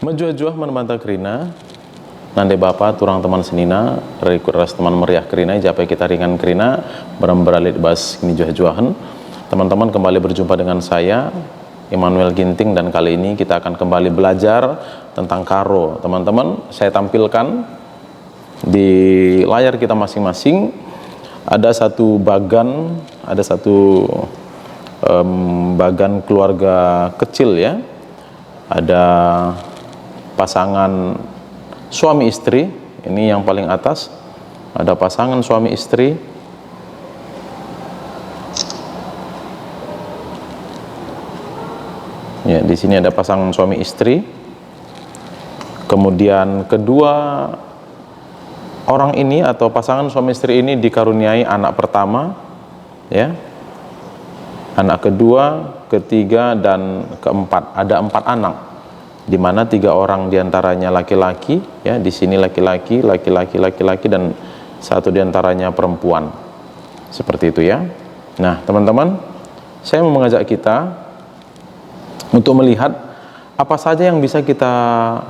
Menjuah-juah menemanta kerina, nande bapa turang teman senina, rekut ras teman meriah kerina, japai kita ringan kerina, beramberalit bas kini juah-juahan. Teman-teman kembali berjumpa dengan saya, Immanuel Ginting, dan kali ini kita akan kembali belajar tentang karo. Teman-teman, saya tampilkan di layar kita masing-masing ada satu bagan, bagan keluarga kecil ya. Ada pasangan suami istri, ini yang paling atas. Ada pasangan suami istri. Ya, di sini ada pasangan suami istri. Kemudian kedua orang ini atau pasangan suami istri ini dikaruniai anak pertama, ya. Anak kedua, ketiga, dan keempat. Ada 4 anak, di mana 3 orang diantaranya laki-laki, ya. Di sini laki-laki, dan 1 diantaranya perempuan. Seperti itu ya. Nah, teman-teman, saya mau mengajak kita untuk melihat apa saja yang bisa kita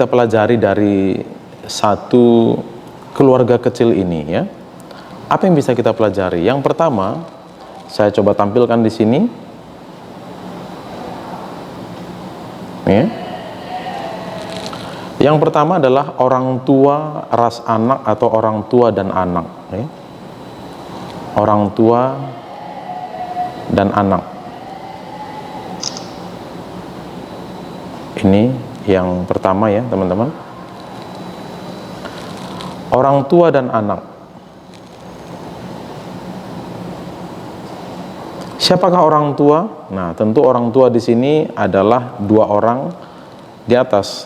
pelajari dari satu keluarga kecil ini ya. Apa yang bisa kita pelajari? Yang pertama, saya coba tampilkan di sini. Ya. Yang pertama adalah orang tua ras anak atau orang tua dan anak. Ya. Orang tua dan anak. Ini yang pertama ya, teman-teman. Orang tua dan anak. Siapakah orang tua? Nah, tentu orang tua di sini adalah 2 orang di atas,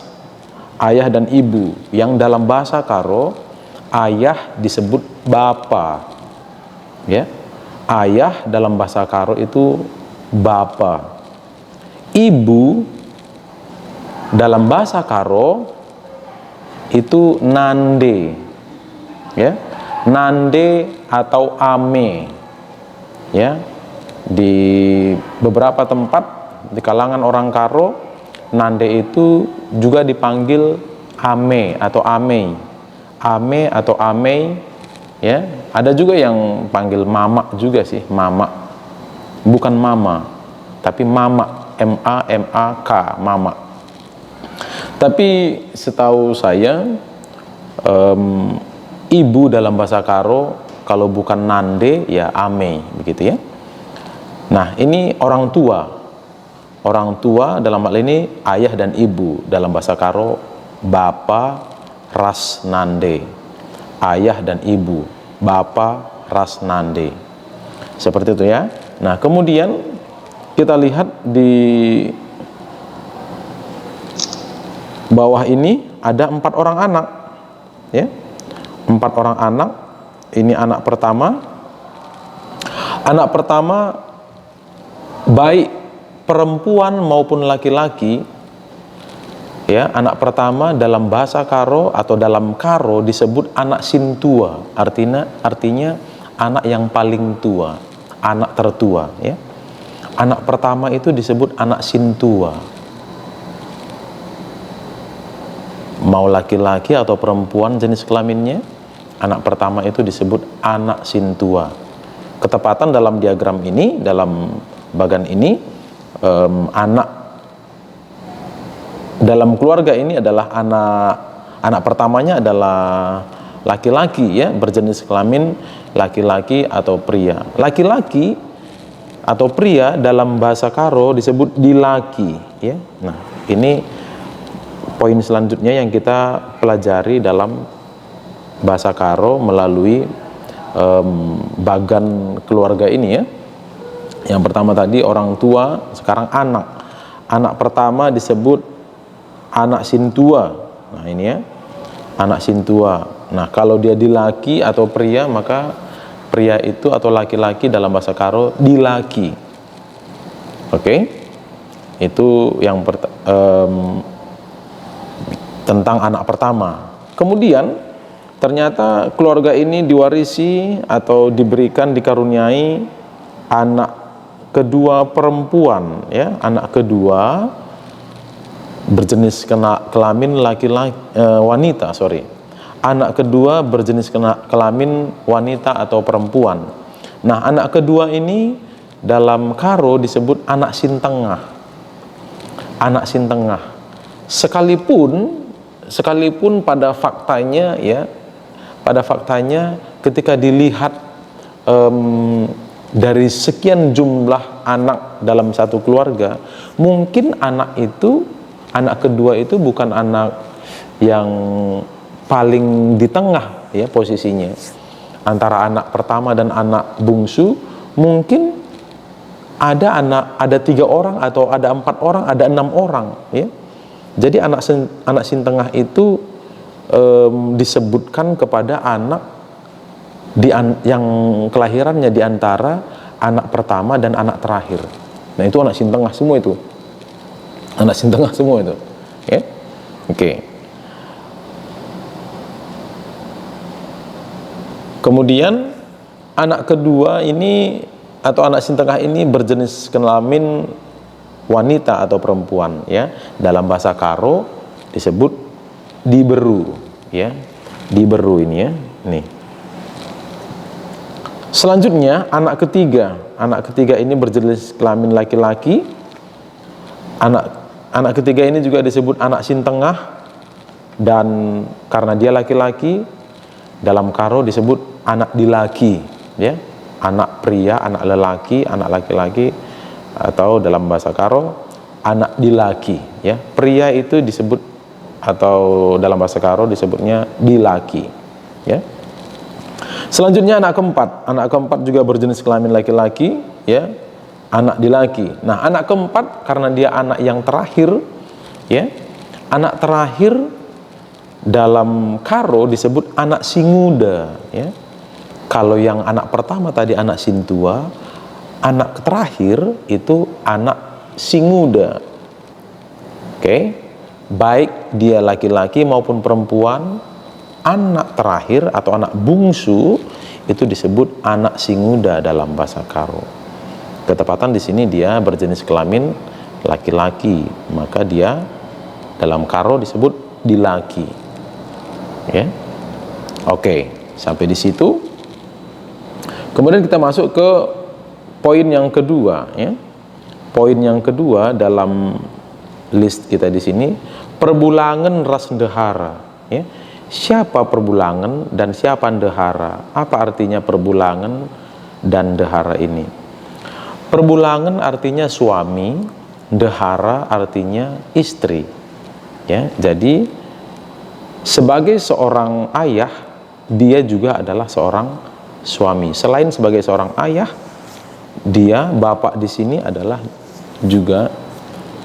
ayah dan ibu. Yang dalam bahasa Karo, ayah disebut bapa. Ya, ayah dalam bahasa Karo itu bapa. Ibu dalam bahasa Karo itu nande. Ya, nande atau ame. Ya. Di beberapa tempat di kalangan orang Karo, nande itu juga dipanggil ame atau amei. Ame atau amei ya. Ada juga yang panggil mama juga sih, mama. Bukan mama, tapi mama, M-A-M-A-K, mama. Tapi setahu saya ibu dalam bahasa Karo kalau bukan nande ya amei, begitu ya. Nah, ini orang tua. Orang tua dalam hal ini ayah dan ibu. Dalam bahasa Karo, bapa ras nande. Ayah dan ibu, bapa ras nande. Seperti itu ya. Nah, kemudian kita lihat di bawah ini ada 4 orang anak. Ya. 4 orang anak. Ini anak pertama. Anak pertama baik perempuan maupun laki-laki ya. Anak pertama dalam bahasa Karo atau dalam Karo disebut anak sintua, artinya anak yang paling tua, anak tertua ya. Anak pertama itu disebut anak sintua. Mau laki-laki atau perempuan jenis kelaminnya, anak pertama itu disebut anak sintua. Ketepatan dalam diagram ini, dalam bagan ini, anak dalam keluarga ini adalah anak pertamanya adalah laki-laki ya, berjenis kelamin laki-laki atau pria. Laki-laki atau pria dalam bahasa Karo disebut dilaki ya. Nah, ini poin selanjutnya yang kita pelajari dalam bahasa Karo melalui bagan keluarga ini ya. Yang pertama tadi orang tua, sekarang anak. Anak pertama disebut anak sintua. Nah, ini ya, anak sintua. Nah, kalau dia dilaki atau pria, maka pria itu atau laki-laki dalam bahasa Karo dilaki. Oke? Itu yang tentang anak pertama. Kemudian ternyata keluarga ini diwarisi atau dikaruniai anak kedua perempuan ya. Anak kedua berjenis kelamin laki-laki, wanita, sorry. Anak kedua berjenis kelamin wanita atau perempuan. Nah, anak kedua ini dalam karo disebut anak sintengah. Anak sintengah. Sekalipun pada faktanya ya, pada faktanya ketika dilihat dari sekian jumlah anak dalam satu keluarga, mungkin anak kedua itu bukan anak yang paling di tengah ya posisinya. Antara anak pertama dan anak bungsu, mungkin ada 3 orang atau ada 4 orang, ada 6 orang ya. Jadi anak sintengah itu disebutkan kepada anak yang kelahirannya di antara anak pertama dan anak terakhir. Nah, itu anak sintengah semua itu. Anak sintengah semua itu. Ya. Oke. Kemudian anak kedua ini atau anak sintengah ini berjenis kelamin wanita atau perempuan ya. Dalam bahasa Karo disebut diberu ya. Diberu ini ya. Nih. Selanjutnya anak ketiga ini berjenis kelamin laki-laki. Anak ketiga ini juga disebut anak sintengah, dan karena dia laki-laki dalam Karo disebut anak dilaki ya. Anak pria, anak lelaki, anak laki-laki, atau dalam bahasa Karo anak dilaki ya. Pria itu disebut atau dalam bahasa Karo disebutnya dilaki ya. Selanjutnya anak keempat juga berjenis kelamin laki-laki ya, anak dilaki. Nah, anak keempat karena dia anak yang terakhir ya, anak terakhir dalam Karo disebut anak singuda ya. Kalau yang anak pertama tadi anak sintua, anak terakhir itu anak singuda. Oke, baik dia laki-laki maupun perempuan, anak terakhir atau anak bungsu itu disebut anak singuda dalam bahasa Karo. Ketepatan di sini dia berjenis kelamin laki-laki, maka dia dalam Karo disebut dilaki. Ya. Oke, sampai di situ. Kemudian kita masuk ke poin yang kedua ya. Poin yang kedua dalam list kita di sini, perbulangan ras ndehara ya. Siapa perbulangan dan siapa ndehara? Apa artinya perbulangan dan ndehara ini? Perbulangan artinya suami, ndehara artinya istri. Ya, jadi sebagai seorang ayah, dia juga adalah seorang suami. Selain sebagai seorang ayah, dia bapak di sini adalah juga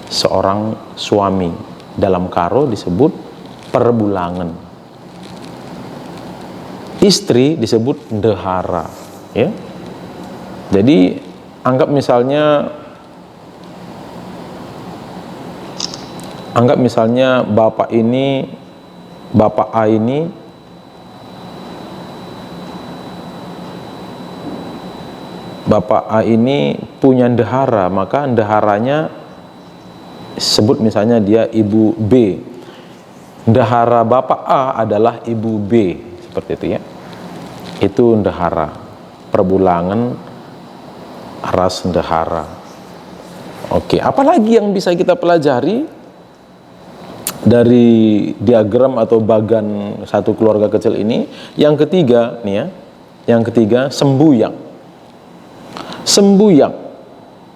seorang suami. Dalam Karo disebut perbulangan. Istri disebut ndehara ya. Jadi anggap misalnya bapak A ini Bapak A ini punya ndehara, maka ndeharanya sebut misalnya dia ibu B. Ndehara Bapak A adalah ibu B, seperti itu ya. Itu ndehara, perbulangan ras ndehara. Oke, apalagi yang bisa kita pelajari dari diagram atau bagan satu keluarga kecil ini? Yang ketiga nih ya, yang ketiga sembuyak. Sembuyak.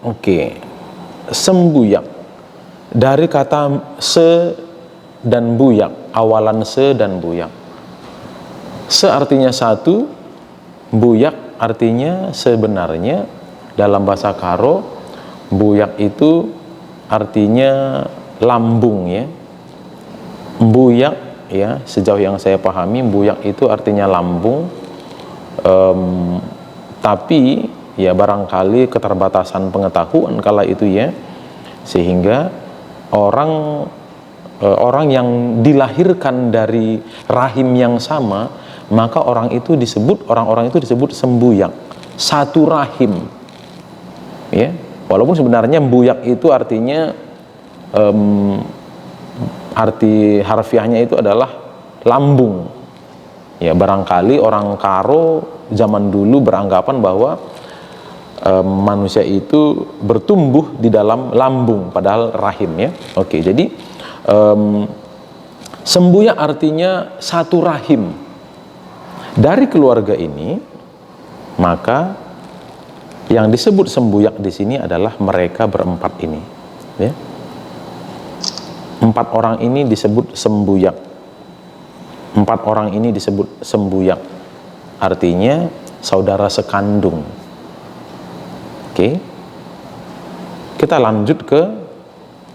Oke. Sembuyak. Dari kata se dan buyak, awalan se dan buyak. Se artinya satu, buyak artinya sebenarnya. Dalam bahasa Karo, buyak itu artinya lambung ya. Buyak ya, sejauh yang saya pahami buyak itu artinya lambung. Tapi ya barangkali keterbatasan pengetahuan kala itu ya, sehingga orang yang dilahirkan dari rahim yang sama, maka orang itu disebut sembuyak, satu rahim ya. Walaupun sebenarnya buyak itu artinya arti harfiahnya itu adalah lambung. Ya, barangkali orang Karo zaman dulu beranggapan bahwa manusia itu bertumbuh di dalam lambung, padahal rahim, ya. Oke, jadi sembuyak artinya satu rahim. Dari keluarga ini, maka yang disebut sembuyak di sini adalah mereka berempat ini, ya. 4 orang ini disebut sembuyak. 4 orang ini disebut sembuyak, artinya saudara sekandung. Oke, kita lanjut ke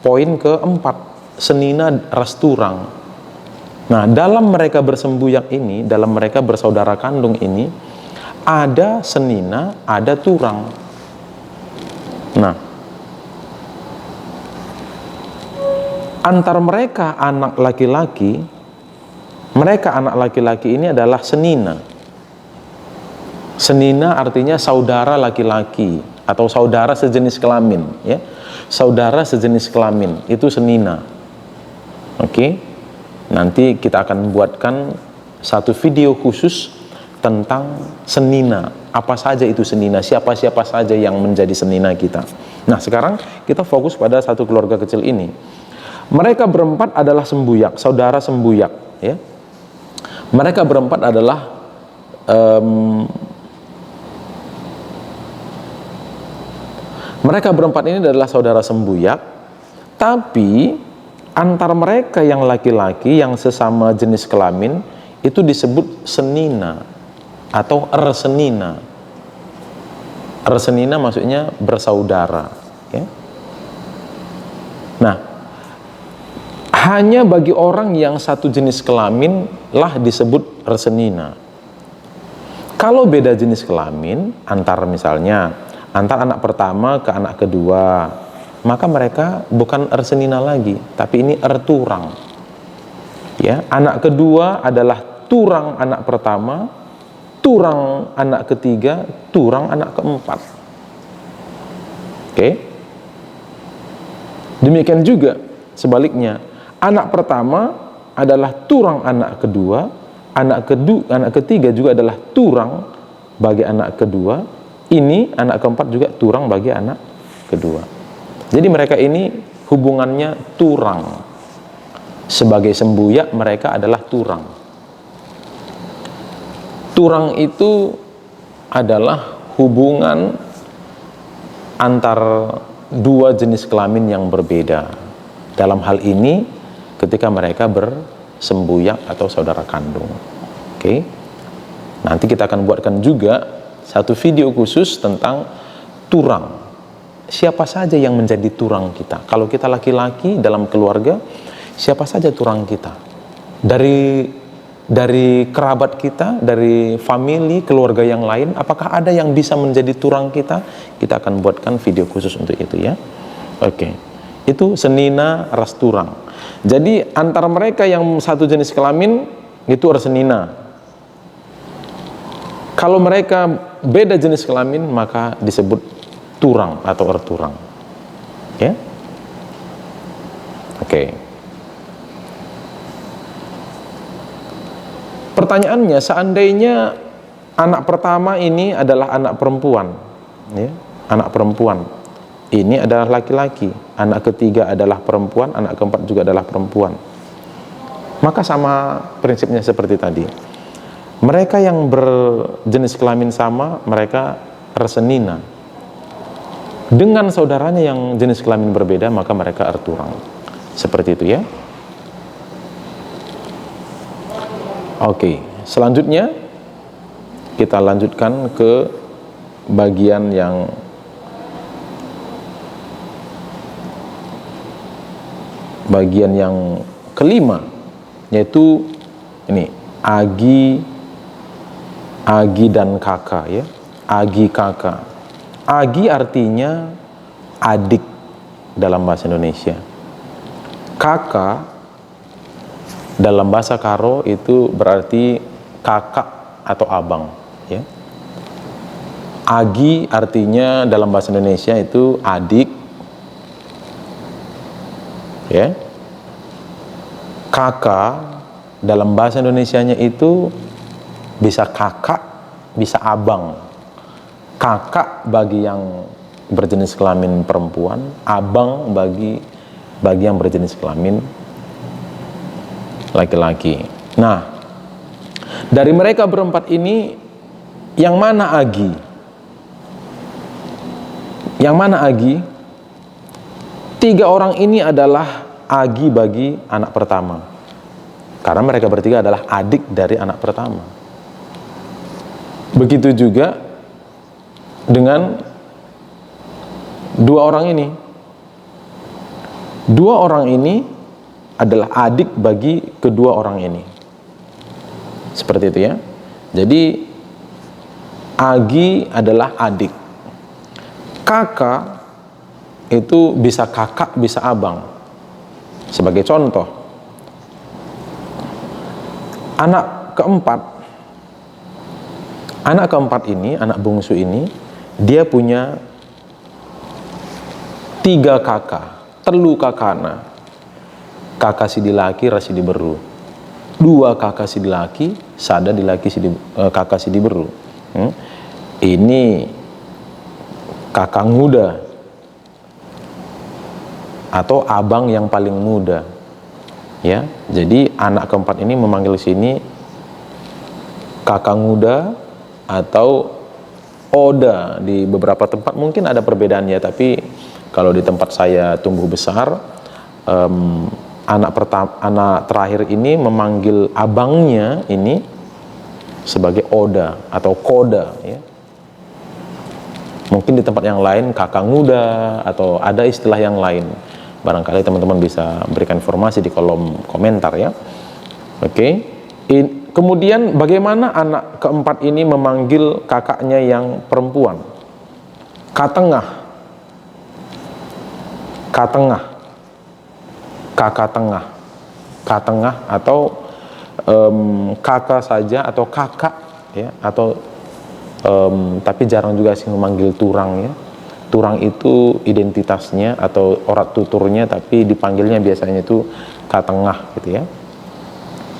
poin keempat, senina rasturang. Nah, dalam mereka bersembuyak ini, dalam mereka bersaudara kandung ini, ada senina, ada turang. Nah, antar mereka anak laki-laki, ini adalah senina. Senina artinya saudara laki-laki atau saudara sejenis kelamin, ya. Saudara sejenis kelamin itu senina. Oke. Nanti kita akan buatkan satu video khusus tentang senina. Apa saja itu senina? Siapa-siapa saja yang menjadi senina kita. Nah, sekarang kita fokus pada satu keluarga kecil ini. Mereka berempat adalah sembuyak, saudara sembuyak, ya. Mereka berempat adalah mereka berempat ini adalah saudara sembuyak, tapi antar mereka yang laki-laki yang sesama jenis kelamin itu disebut senina atau ersenina. Ersenina maksudnya bersaudara, ya. Nah, hanya bagi orang yang satu jenis kelamin lah disebut ersenina. Kalau beda jenis kelamin, misalnya antar anak pertama ke anak kedua, maka mereka bukan ersenina lagi, tapi ini erturang. Ya, anak kedua adalah turang anak pertama, turang anak ketiga, turang anak keempat. Oke. Demikian juga sebaliknya, anak pertama adalah turang anak kedua, anak ketiga juga adalah turang bagi anak kedua. Ini anak keempat juga turang bagi anak kedua. Jadi mereka ini hubungannya turang. Sebagai sembuyak mereka adalah turang. Turang itu adalah hubungan antar dua jenis kelamin yang berbeda. Dalam hal ini ketika mereka bersembuyak atau saudara kandung. Oke. Nanti kita akan buatkan juga satu video khusus tentang turang. Siapa saja yang menjadi turang kita? Kalau kita laki-laki dalam keluarga, siapa saja turang kita? Dari kerabat kita, dari famili, keluarga yang lain, apakah ada yang bisa menjadi turang kita? Kita akan buatkan video khusus untuk itu, ya. Oke. Itu senina ras turang. Jadi antara mereka yang satu jenis kelamin itu ersenina. Kalau mereka beda jenis kelamin maka disebut turang atau erturang. Ya. Oke. Pertanyaannya, seandainya anak pertama ini adalah anak perempuan, ya, anak perempuan. Ini adalah laki-laki, anak ketiga adalah perempuan, anak keempat juga adalah perempuan. Maka sama prinsipnya seperti tadi. Mereka yang berjenis kelamin sama, mereka ersenina. Dengan saudaranya yang jenis kelamin berbeda, maka mereka erturang. Seperti itu, ya. Oke, selanjutnya kita lanjutkan ke bagian yang kelima, yaitu ini agi dan kakak, ya. Agi kakak. Agi artinya adik dalam bahasa Indonesia. Kakak dalam bahasa Karo itu berarti kakak atau abang, ya. Agi artinya dalam bahasa Indonesia itu adik, ya. kakak dalam bahasa Indonesianya itu bisa kakak, bisa abang. Kakak bagi yang berjenis kelamin perempuan, abang bagi yang berjenis kelamin laki-laki. Nah, dari mereka berempat ini, yang mana Agi? Yang mana Agi? 3 orang ini adalah Agi bagi anak pertama, karena mereka bertiga adalah adik dari anak pertama. Begitu juga dengan 2 orang ini. 2 orang ini adalah adik bagi kedua orang ini. Seperti itu ya. Jadi Agi adalah adik. Kakak itu bisa kakak, bisa abang. Sebagai contoh, anak keempat ini, anak bungsu ini, dia punya 3 kakak, telu kakana. Kakak si dilaki, rasi diberu. 2 kakak si dilaki, sada dilaki kakak si diberu. Ini kakak muda atau abang yang paling muda. Ya, jadi anak keempat ini memanggil sini kakak muda atau oda. Di beberapa tempat mungkin ada perbedaannya, tapi kalau di tempat saya tumbuh besar, anak terakhir ini memanggil abangnya ini sebagai oda atau koda ya. Mungkin di tempat yang lain kakak muda atau ada istilah yang lain. Barangkali teman-teman bisa berikan informasi di kolom komentar ya. Oke. Kemudian bagaimana anak keempat ini memanggil kakaknya yang perempuan? Katengah. Katengah. Kakak tengah. Katengah atau kakak saja atau kakak ya, atau tapi jarang juga sih memanggil turang ya. Turang itu identitasnya atau orat tuturnya, tapi dipanggilnya biasanya itu katengah gitu ya.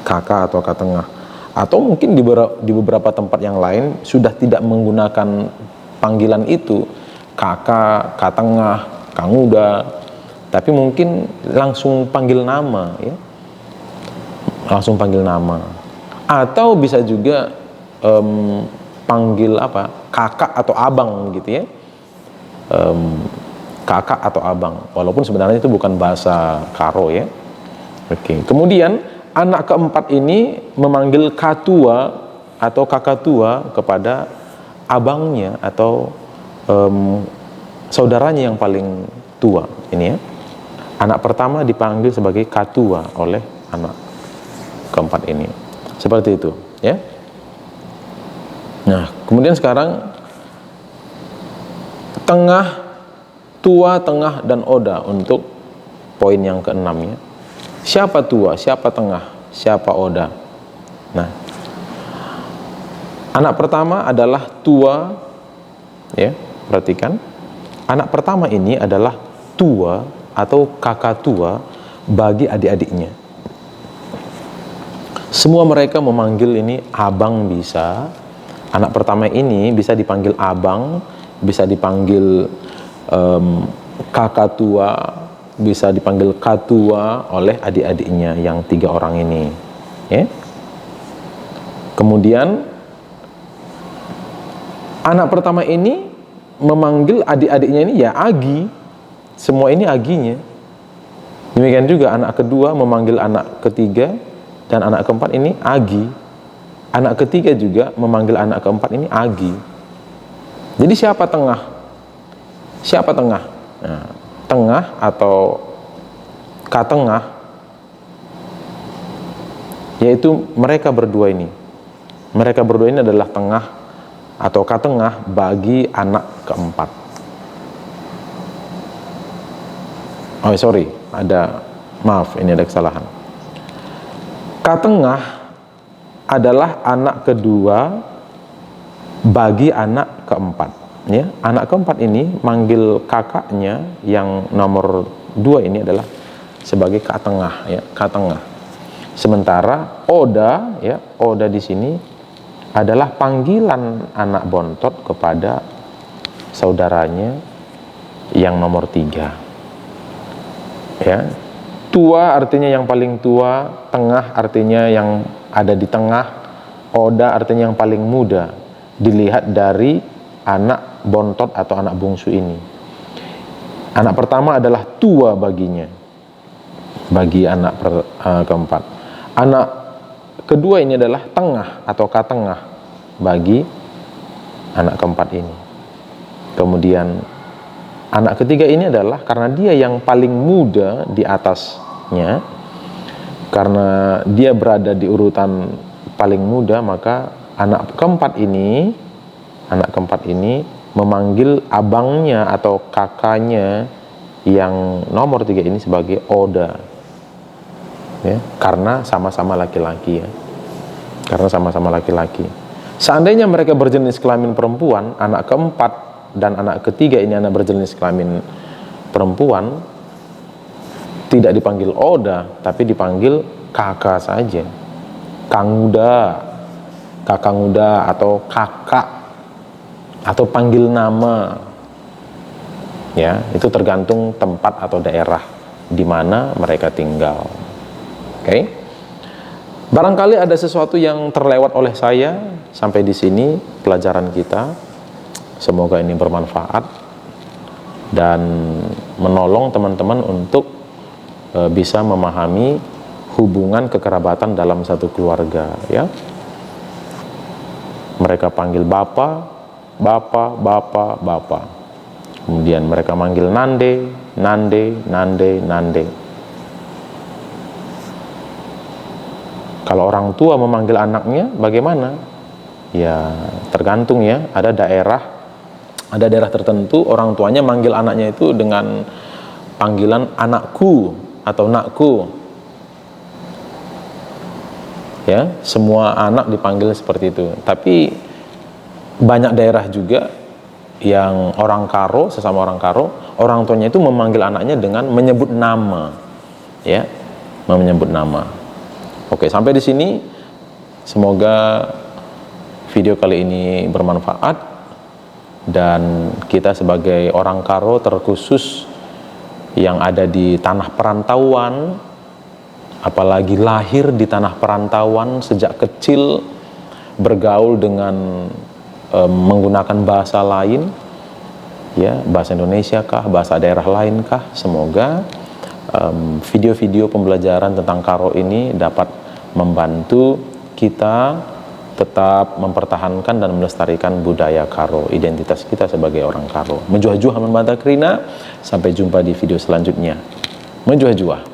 Kakak atau katengah. Atau mungkin di beberapa tempat yang lain sudah tidak menggunakan panggilan itu, kakak, katengah, kanguda, tapi mungkin langsung panggil nama ya. Langsung panggil nama. Atau bisa juga panggil apa? Kakak atau abang gitu ya. Kakak atau abang, walaupun sebenarnya itu bukan bahasa Karo ya. Oke. Kemudian anak keempat ini memanggil katua atau kakak tua kepada abangnya atau saudaranya yang paling tua ini ya. Anak pertama dipanggil sebagai katua oleh anak keempat ini. Seperti itu ya. Nah, kemudian sekarang tengah, tua, tengah, dan oda untuk poin yang keenam ya. Siapa tua, siapa tengah, siapa oda? Nah, anak pertama adalah tua ya, perhatikan. Anak pertama ini adalah tua atau kakak tua bagi adik-adiknya. Semua mereka memanggil ini abang bisa. Anak pertama ini bisa dipanggil abang, bisa dipanggil kakak tua, bisa dipanggil katua oleh adik-adiknya yang 3 orang ini ya. Kemudian anak pertama ini memanggil adik-adiknya ini ya agi. Semua ini aginya. Demikian juga anak kedua memanggil anak ketiga, dan anak keempat ini agi. Anak ketiga juga memanggil anak keempat ini agi. Jadi siapa tengah? Siapa tengah? Nah, tengah atau katengah, yaitu mereka berdua ini. Mereka berdua ini adalah tengah atau katengah bagi anak keempat. Oh sorry, maaf, ini ada kesalahan. Katengah adalah anak kedua bagi anak keempat ya. Anak keempat ini manggil kakaknya yang nomor 2 ini adalah sebagai katengah ya, katengah. Sementara Oda, ya, Oda di sini adalah panggilan anak bontot kepada saudaranya yang nomor 3. Ya, tua artinya yang paling tua, tengah artinya yang ada di tengah, Oda artinya yang paling muda. Dilihat dari anak bontot atau anak bungsu ini. Anak pertama adalah tua baginya, bagi anak keempat. Anak kedua ini adalah tengah atau katengah bagi anak keempat ini. Kemudian anak ketiga ini adalah karena dia yang paling muda di atasnya, karena dia berada di urutan paling muda, maka anak keempat ini memanggil abangnya atau kakaknya yang nomor 3 ini sebagai Oda, ya, karena sama-sama laki-laki, ya, karena sama-sama laki-laki. Seandainya mereka berjenis kelamin perempuan, anak keempat dan anak ketiga ini anak berjenis kelamin perempuan, tidak dipanggil Oda, tapi dipanggil kakak saja, kakak muda atau kakak, atau panggil nama, ya, itu tergantung tempat atau daerah di mana mereka tinggal. Oke. Barangkali ada sesuatu yang terlewat oleh saya sampai di sini pelajaran kita. Semoga ini bermanfaat dan menolong teman-teman untuk bisa memahami hubungan kekerabatan dalam satu keluarga, ya. Mereka panggil bapak. Kemudian mereka manggil nande. Kalau orang tua memanggil anaknya bagaimana? Ya, tergantung, ya. Ada daerah tertentu orang tuanya manggil anaknya itu dengan panggilan anakku atau nakku. Ya, semua anak dipanggil seperti itu. Tapi banyak daerah juga yang orang Karo, sesama orang Karo, orang tuanya itu memanggil anaknya dengan menyebut nama, ya, menyebut nama. Oke, sampai di sini semoga video kali ini bermanfaat dan kita sebagai orang Karo, terkhusus yang ada di tanah perantauan, apalagi lahir di tanah perantauan sejak kecil, bergaul dengan menggunakan bahasa lain, ya, bahasa Indonesia kah, bahasa daerah lain kah. Semoga video-video pembelajaran tentang Karo ini dapat membantu kita tetap mempertahankan dan melestarikan budaya Karo, identitas kita sebagai orang Karo. Menjuah-juah membantah kerina. Sampai jumpa di video selanjutnya. Menjuah-juah.